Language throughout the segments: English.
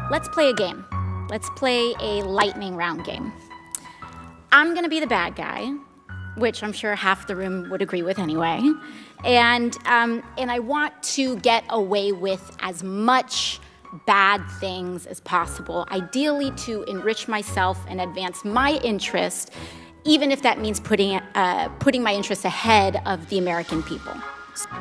let's play a game. Let's play a lightning round game. I'm going to be the bad guy, which I'm sure half the room would agree with anyway. And I want to get away with as much bad things as possible, ideally to enrich myself and advance my interest, even if that means putting my interests ahead of the American people.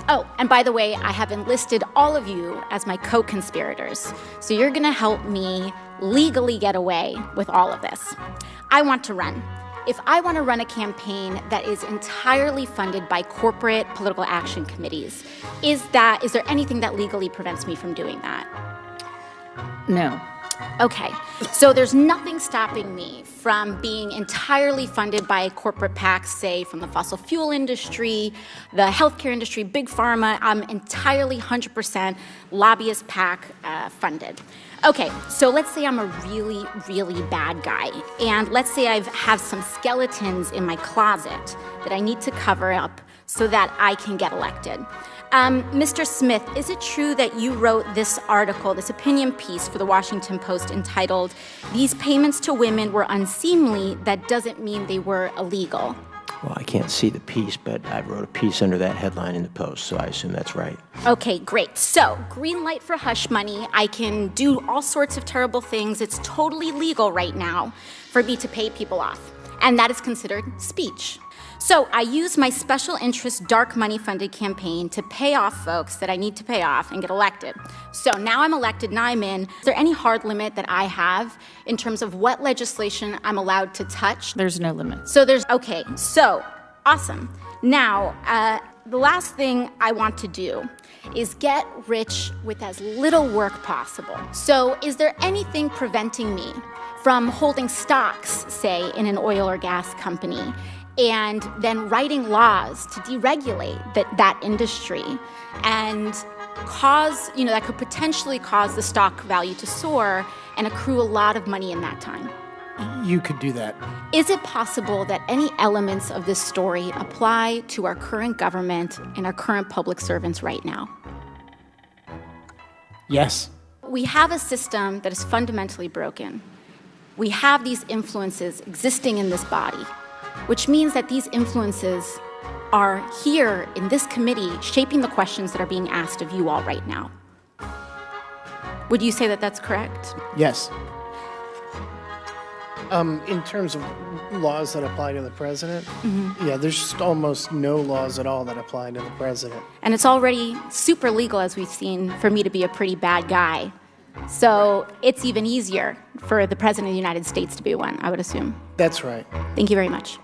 Oh, and by the way, I have enlisted all of you as my co-conspirators. So you're going to help me legally get away with all of this. I want to run. If I want to run a campaign that is entirely funded by corporate political action committees, is there anything that legally prevents me from doing that? No. Okay, so there's nothing stopping me from being entirely funded by corporate PACs, say from the fossil fuel industry, the healthcare industry, big pharma. I'm entirely 100% lobbyist PAC funded. Okay, so let's say I'm a really, really bad guy, and let's say I have some skeletons in my closet that I need to cover up so that I can get elected. Mr. Smith, is it true that you wrote this article, this opinion piece for the Washington Post entitled, "These payments to women were unseemly, that doesn't mean they were illegal"? Well, I can't see the piece, but I wrote a piece under that headline in the Post, so I assume that's right. Okay, great. So, green light for hush money. I can do all sorts of terrible things. It's totally legal right now for me to pay people off, and that is considered speech. So I use my special interest dark money funded campaign to pay off folks that I need to pay off and get elected. So now I'm elected, now I'm in. Is there any hard limit that I have in terms of what legislation I'm allowed to touch? There's no limit. Okay, so awesome. Now, the last thing I want to do is get rich with as little work possible. So is there anything preventing me from holding stocks, say, in an oil or gas company, and then writing laws to deregulate that industry and that could potentially cause the stock value to soar and accrue a lot of money in that time? You could do that. Is it possible that any elements of this story apply to our current government and our current public servants right now? Yes. We have a system that is fundamentally broken. We have these influences existing in this body, which means that these influences are here in this committee shaping the questions that are being asked of you all right now. Would you say that that's correct? Yes. In terms of laws that apply to the president, yeah, there's just almost no laws at all that apply to the president. And it's already super legal, as we've seen, for me to be a pretty bad guy. So it's even easier for the President of the United States to be one, I would assume. That's right. Thank you very much.